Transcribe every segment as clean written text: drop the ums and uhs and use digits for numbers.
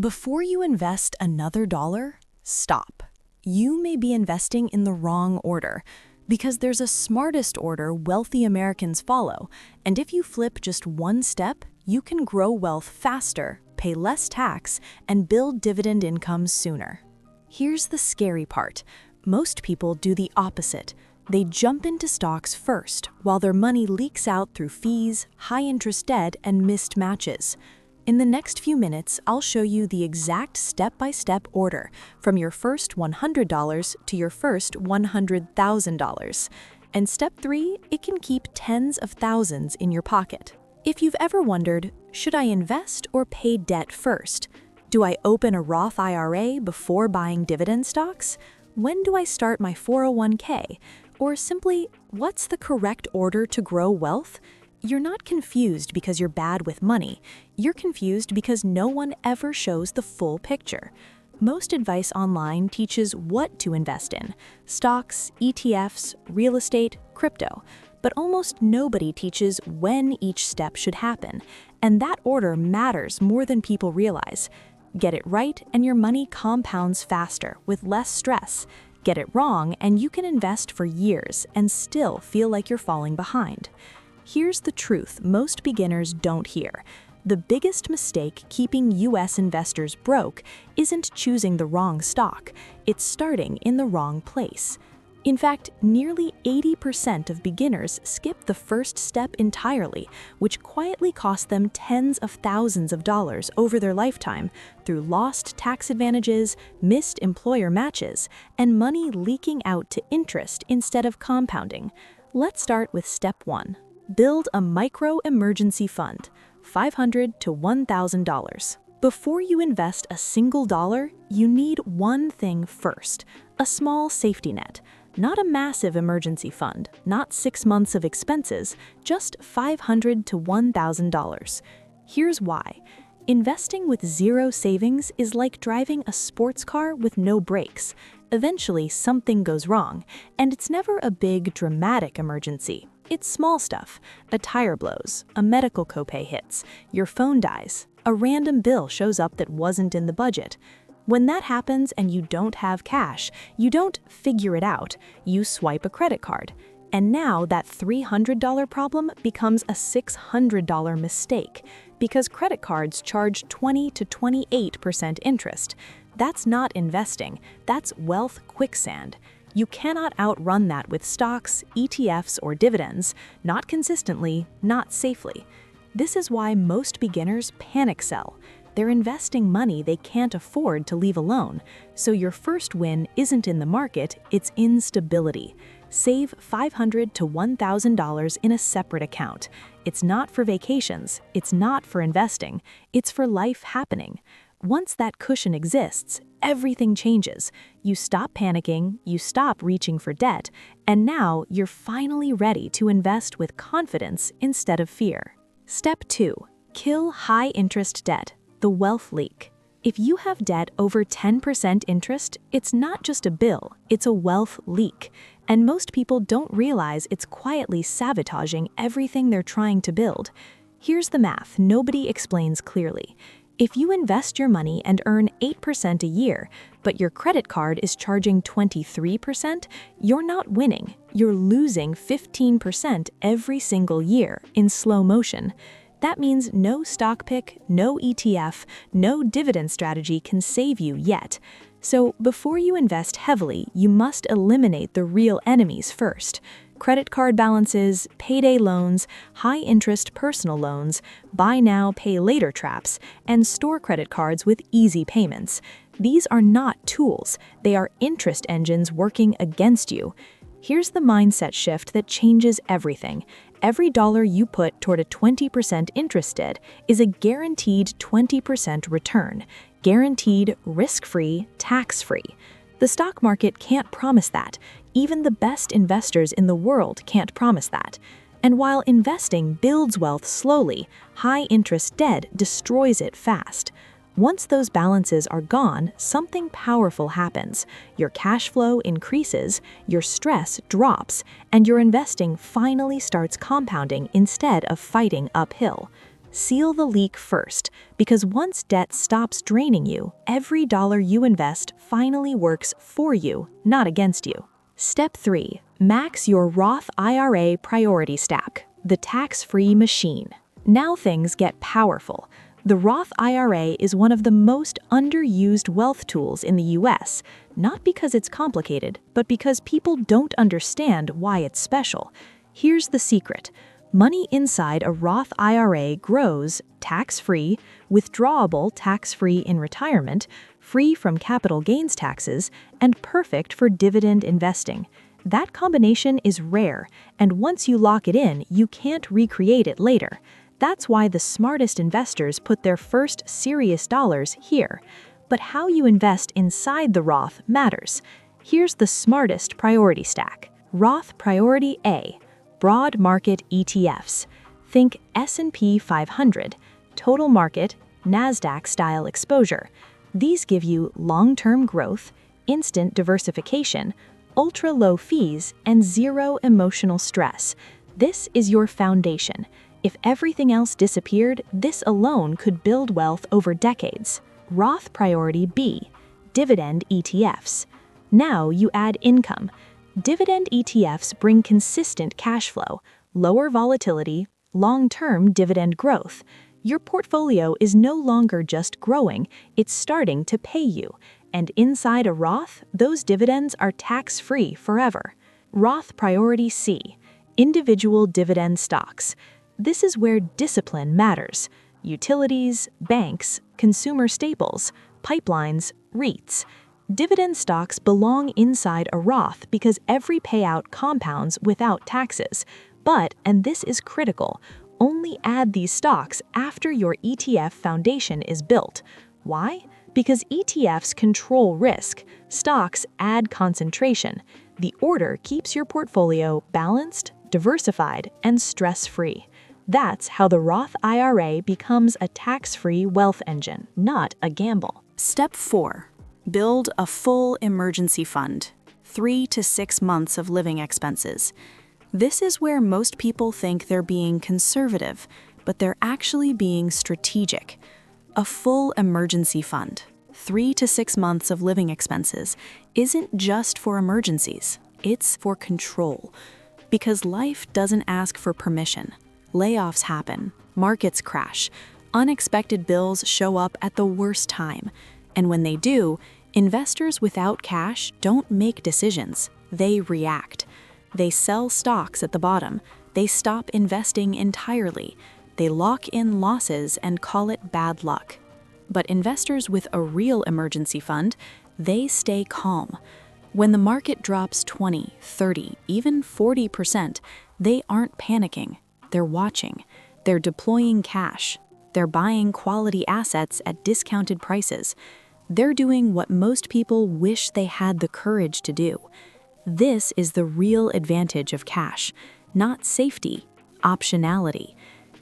Before you invest another dollar, stop. You may be investing in the wrong order because there's a smartest order wealthy Americans follow, and if you flip just one step, you can grow wealth faster, pay less tax, and build dividend income sooner. Here's the scary part. Most people do the opposite. They jump into stocks first, while their money leaks out through fees, high-interest debt, and missed matches. In the next few minutes, I'll show you the exact step-by-step order from your first $100 to your first $100,000. And step 3, it can keep tens of thousands in your pocket. If you've ever wondered, should I invest or pay debt first? Do I open a Roth IRA before buying dividend stocks? When do I start my 401k? Or simply, what's the correct order to grow wealth? You're not confused because you're bad with money. You're confused because no one ever shows the full picture. Most advice online teaches what to invest in: stocks, ETFs, real estate, crypto. But almost nobody teaches when each step should happen. And that order matters more than people realize. Get it right and your money compounds faster with less stress. Get it wrong and you can invest for years and still feel like you're falling behind. Here's the truth most beginners don't hear. The biggest mistake keeping US investors broke isn't choosing the wrong stock, it's starting in the wrong place. In fact, nearly 80% of beginners skip the first step entirely, which quietly costs them tens of thousands of dollars over their lifetime through lost tax advantages, missed employer matches, and money leaking out to interest instead of compounding. Let's start with step 1. Build a micro emergency fund, $500 to $1,000. Before you invest a single dollar, you need one thing first: a small safety net. Not a massive emergency fund, not 6 months of expenses, just $500 to $1,000. Here's why. Investing with zero savings is like driving a sports car with no brakes. Eventually, something goes wrong, and it's never a big, dramatic emergency. It's small stuff. A tire blows, a medical copay hits, your phone dies, a random bill shows up that wasn't in the budget. When that happens and you don't have cash, you don't figure it out, you swipe a credit card. And now that $300 problem becomes a $600 mistake because credit cards charge 20 to 28% interest. That's not investing, that's wealth quicksand. You cannot outrun that with stocks, ETFs, or dividends, not consistently, not safely. This is why most beginners panic sell. They're investing money they can't afford to leave alone. So your first win isn't in the market, it's in stability. Save $500 to $1,000 in a separate account. It's not for vacations, it's not for investing, it's for life happening. Once that cushion exists, everything changes. You stop panicking, you stop reaching for debt, and now you're finally ready to invest with confidence instead of fear. Step 2. Kill high-interest debt, the wealth leak. If you have debt over 10% interest, it's not just a bill, it's a wealth leak. And most people don't realize it's quietly sabotaging everything they're trying to build. Here's the math nobody explains clearly. If you invest your money and earn 8% a year, but your credit card is charging 23%, you're not winning. You're losing 15% every single year in slow motion. That means no stock pick, no ETF, no dividend strategy can save you yet. So before you invest heavily, you must eliminate the real enemies first. Credit card balances, payday loans, high-interest personal loans, buy now, pay later traps, and store credit cards with easy payments. These are not tools, they are interest engines working against you. Here's the mindset shift that changes everything. Every dollar you put toward a 20% interested is a guaranteed 20% return. Guaranteed, risk-free, tax-free. The stock market can't promise that. Even the best investors in the world can't promise that. And while investing builds wealth slowly, high-interest debt destroys it fast. Once those balances are gone, something powerful happens. Your cash flow increases, your stress drops, and your investing finally starts compounding instead of fighting uphill. Seal the leak first, because once debt stops draining you, every dollar you invest finally works for you, not against you. Step 3. Max your Roth IRA priority stack, the tax-free machine. Now things get powerful. The Roth IRA is one of the most underused wealth tools in the US, not because it's complicated, but because people don't understand why it's special. Here's the secret. Money inside a Roth IRA grows tax-free, withdrawable tax-free in retirement, free from capital gains taxes, and perfect for dividend investing. That combination is rare, and once you lock it in, you can't recreate it later. That's why the smartest investors put their first serious dollars here. But how you invest inside the Roth matters. Here's the smartest priority stack. Roth Priority A. Broad market ETFs. Think S&P 500, total market, NASDAQ-style exposure. These give you long-term growth, instant diversification, ultra-low fees, and zero emotional stress. This is your foundation. If everything else disappeared, this alone could build wealth over decades. Roth Priority B. Dividend ETFs. Now you add income. Dividend ETFs bring consistent cash flow, lower volatility, long-term dividend growth. Your portfolio is no longer just growing, it's starting to pay you. And inside a Roth, those dividends are tax-free forever. Roth Priority C. Individual dividend stocks. This is where discipline matters. Utilities, banks, consumer staples, pipelines, REITs. Dividend stocks belong inside a Roth because every payout compounds without taxes. But, and this is critical, only add these stocks after your ETF foundation is built. Why? Because ETFs control risk, stocks add concentration. The order keeps your portfolio balanced, diversified, and stress-free. That's how the Roth IRA becomes a tax-free wealth engine, not a gamble. Step 4. Build a full emergency fund, 3 to 6 months of living expenses. This is where most people think they're being conservative, but they're actually being strategic. A full emergency fund, 3 to 6 months of living expenses, isn't just for emergencies, it's for control. Because life doesn't ask for permission. Layoffs happen, markets crash, unexpected bills show up at the worst time. And when they do, investors without cash don't make decisions, they react. They sell stocks at the bottom, they stop investing entirely, they lock in losses and call it bad luck. But investors with a real emergency fund, they stay calm. When the market drops 20, 30, even 40%, they aren't panicking. They're watching. They're deploying cash. They're buying quality assets at discounted prices. They're doing what most people wish they had the courage to do. This is the real advantage of cash, not safety, optionality.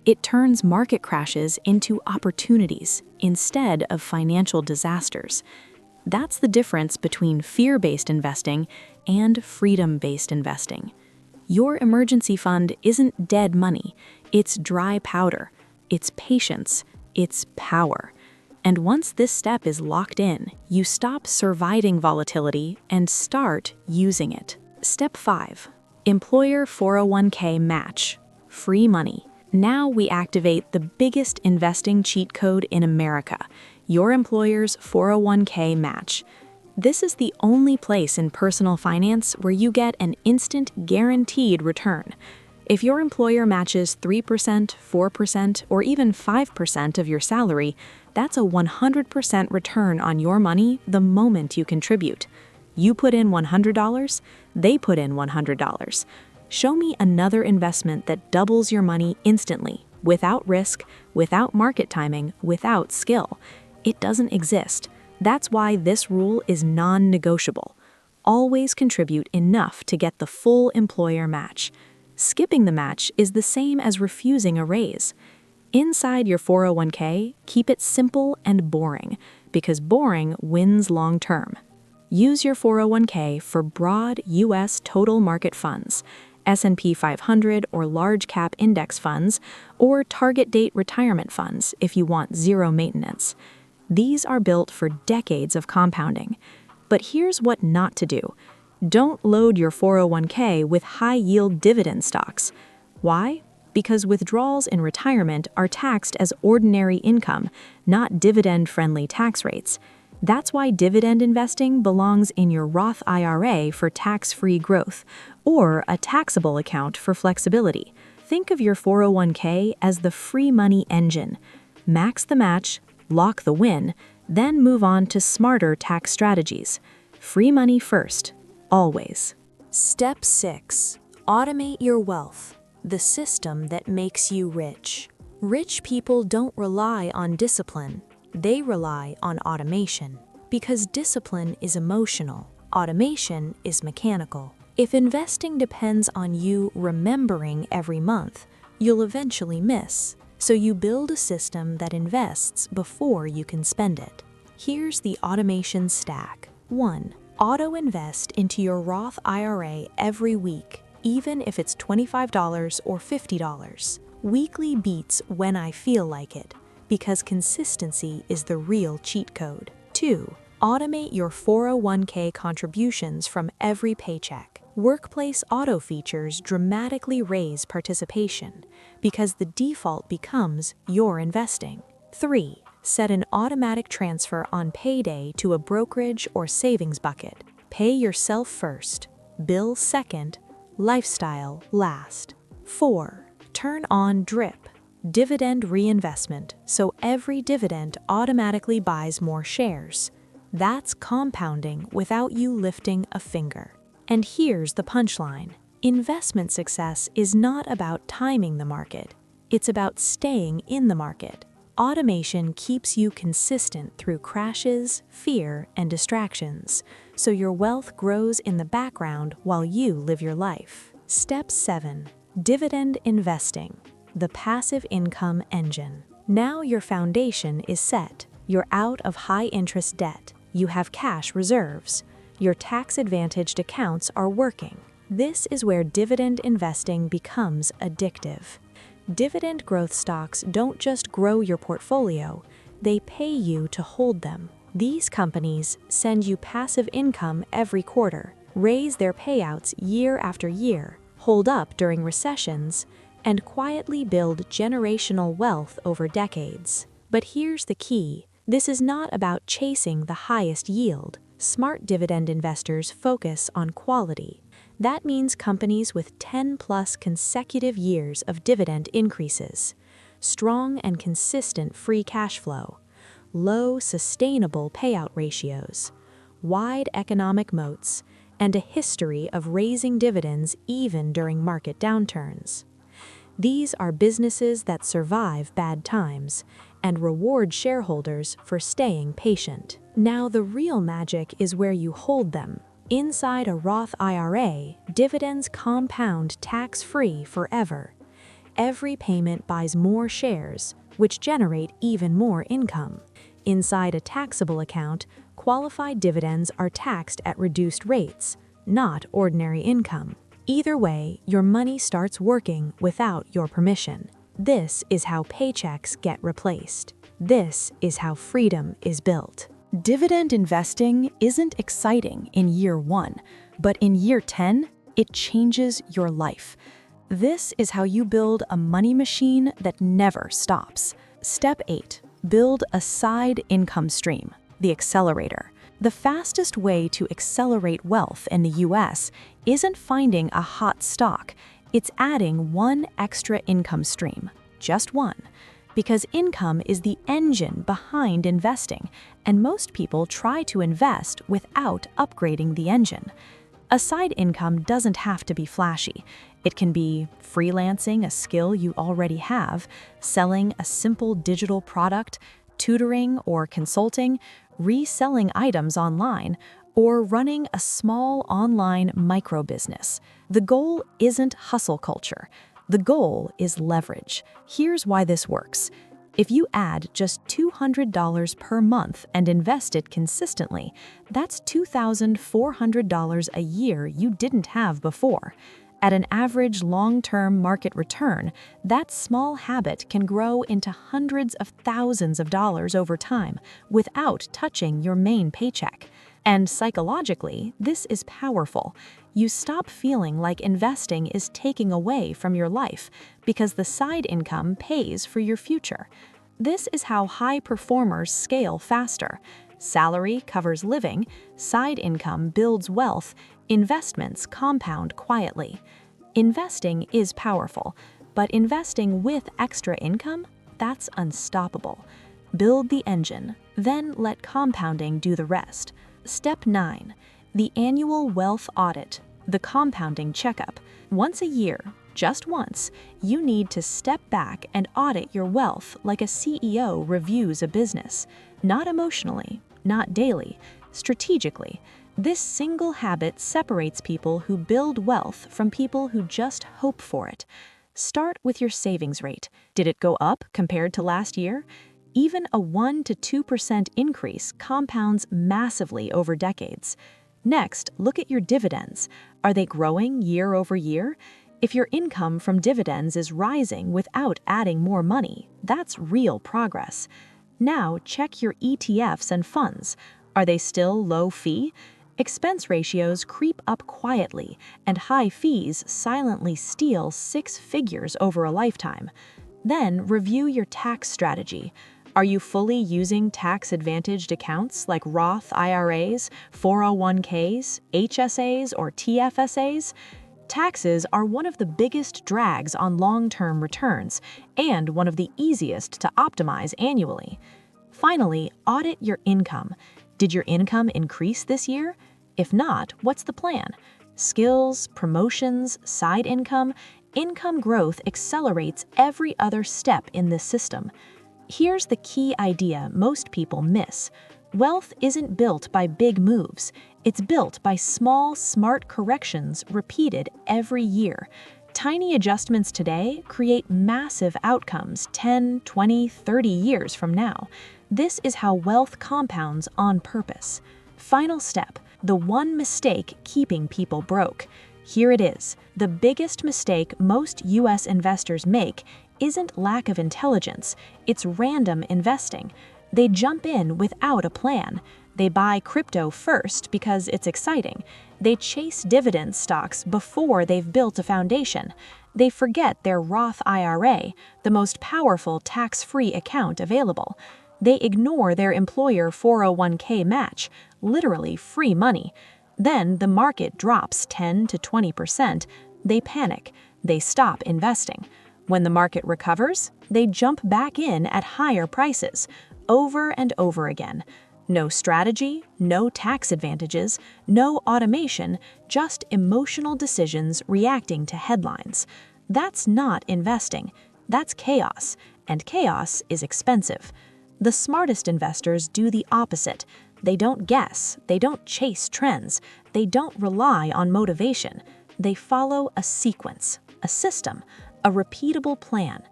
It turns market crashes into opportunities instead of financial disasters. That's the difference between fear-based investing and freedom-based investing. Your emergency fund isn't dead money, it's dry powder, it's patience, it's power. And once this step is locked in, you stop surviving volatility and start using it. Step 5. Employer 401k match. Free money. Now we activate the biggest investing cheat code in America, your employer's 401k match. This is the only place in personal finance where you get an instant guaranteed return. If your employer matches 3%, 4%, or even 5% of your salary, that's a 100% return on your money the moment you contribute. You put in $100, they put in $100. Show me another investment that doubles your money instantly, without risk, without market timing, without skill. It doesn't exist. That's why this rule is non-negotiable. Always contribute enough to get the full employer match. Skipping the match is the same as refusing a raise. Inside your 401k, keep it simple and boring, because boring wins long-term. Use your 401k for broad U.S. total market funds. S&P 500 or large cap index funds, or target date retirement funds if you want zero maintenance. These are built for decades of compounding. But here's what not to do. Don't load your 401k with high-yield dividend stocks. Why? Because withdrawals in retirement are taxed as ordinary income, not dividend-friendly tax rates. That's why dividend investing belongs in your Roth IRA for tax-free growth, or a taxable account for flexibility. Think of your 401k as the free money engine. Max the match, lock the win, then move on to smarter tax strategies. Free money first, always. Step 6. Automate your wealth, the system that makes you rich. Rich people don't rely on discipline. They rely on automation. Because discipline is emotional, automation is mechanical. If investing depends on you remembering every month, you'll eventually miss. So you build a system that invests before you can spend it. Here's the automation stack. 1. Auto-invest into your Roth IRA every week, even if it's $25 or $50. Weekly beats when I feel like it, because consistency is the real cheat code. 2. Automate your 401k contributions from every paycheck. Workplace auto features dramatically raise participation because the default becomes your investing. 3. Set an automatic transfer on payday to a brokerage or savings bucket. Pay yourself first, bill second, lifestyle last. 4. Turn on DRIP, dividend reinvestment, so every dividend automatically buys more shares. That's compounding without you lifting a finger. And here's the punchline. Investment success is not about timing the market. It's about staying in the market. Automation keeps you consistent through crashes, fear, and distractions, so your wealth grows in the background while you live your life. Step 7. Dividend investing, the passive income engine. Now your foundation is set. You're out of high-interest debt. You have cash reserves. Your tax-advantaged accounts are working. This is where dividend investing becomes addictive. Dividend growth stocks don't just grow your portfolio, they pay you to hold them. These companies send you passive income every quarter, raise their payouts year after year, hold up during recessions, and quietly build generational wealth over decades. But here's the key. This is not about chasing the highest yield. Smart dividend investors focus on quality. That means companies with 10+ consecutive years of dividend increases, strong and consistent free cash flow, low sustainable payout ratios, wide economic moats, and a history of raising dividends even during market downturns. These are businesses that survive bad times and reward shareholders for staying patient. Now the real magic is where you hold them. Inside a Roth IRA, dividends compound tax-free forever. Every payment buys more shares, which generate even more income. Inside a taxable account, qualified dividends are taxed at reduced rates, not ordinary income. Either way, your money starts working without your permission. This is how paychecks get replaced. This is how freedom is built. Dividend investing isn't exciting in year 1, but in year 10, it changes your life. This is how you build a money machine that never stops. Step 8. Build a side income stream, the accelerator. The fastest way to accelerate wealth in the US isn't finding a hot stock, it's adding one extra income stream, just one. Because income is the engine behind investing, and most people try to invest without upgrading the engine. A side income doesn't have to be flashy. It can be freelancing a skill you already have, selling a simple digital product, tutoring or consulting, reselling items online, or running a small online micro-business. The goal isn't hustle culture. The goal is leverage. Here's why this works. If you add just $200 per month and invest it consistently, that's $2,400 a year you didn't have before. At an average long-term market return, that small habit can grow into hundreds of thousands of dollars over time without touching your main paycheck. And psychologically, this is powerful. You stop feeling like investing is taking away from your life because the side income pays for your future. This is how high performers scale faster. Salary covers living, side income builds wealth, investments compound quietly. Investing is powerful, but investing with extra income, that's unstoppable. Build the engine, then let compounding do the rest. Step 9. The annual wealth audit, the compounding checkup. Once a year, just once, you need to step back and audit your wealth like a CEO reviews a business. Not emotionally, not daily, strategically. This single habit separates people who build wealth from people who just hope for it. Start with your savings rate. Did it go up compared to last year? Even a 1 to 2% increase compounds massively over decades. Next, look at your dividends. Are they growing year over year? If your income from dividends is rising without adding more money, that's real progress. Now, check your ETFs and funds. Are they still low fee? Expense ratios creep up quietly, and high fees silently steal 6 figures over a lifetime. Then review your tax strategy. Are you fully using tax-advantaged accounts like Roth IRAs, 401ks, HSAs, or TFSAs? Taxes are one of the biggest drags on long-term returns and one of the easiest to optimize annually. Finally, audit your income. Did your income increase this year? If not, what's the plan? Skills, promotions, side income growth accelerates every other step in this system. Here's the key idea most people miss. Wealth isn't built by big moves. It's built by small, smart corrections repeated every year. Tiny adjustments today create massive outcomes 10, 20, 30 years from now. This is how wealth compounds on purpose. Final step, the one mistake keeping people broke. Here it is. The biggest mistake most US investors make isn't lack of intelligence, it's random investing. They jump in without a plan. They buy crypto first because it's exciting. They chase dividend stocks before they've built a foundation. They forget their Roth IRA, the most powerful tax-free account available. They ignore their employer 401k match, literally free money. Then the market drops 10 to 20%. They panic. They stop investing. When the market recovers, they jump back in at higher prices, over and over again. No strategy, no tax advantages, no automation, just emotional decisions reacting to headlines. That's not investing. That's chaos, and chaos is expensive. The smartest investors do the opposite. They don't guess, they don't chase trends, they don't rely on motivation. They follow a sequence, a system, a repeatable plan,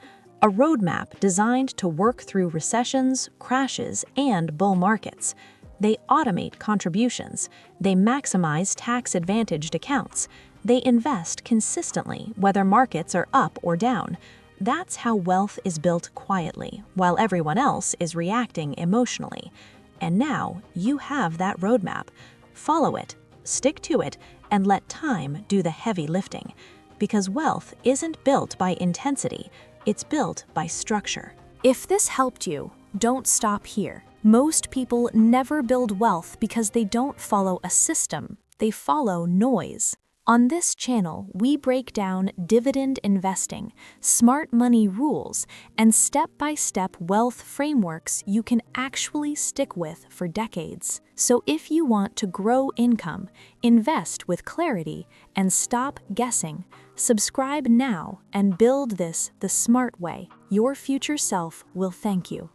a roadmap designed to work through recessions, crashes, and bull markets. They automate contributions. They maximize tax-advantaged accounts. They invest consistently, whether markets are up or down. That's how wealth is built quietly, while everyone else is reacting emotionally. And now you have that roadmap. Follow it, stick to it, and let time do the heavy lifting. Because wealth isn't built by intensity, it's built by structure. If this helped you, don't stop here. Most people never build wealth because they don't follow a system, they follow noise. On this channel, we break down dividend investing, smart money rules, and step-by-step wealth frameworks you can actually stick with for decades. So if you want to grow income, invest with clarity, and stop guessing, subscribe now and build this the smart way. Your future self will thank you.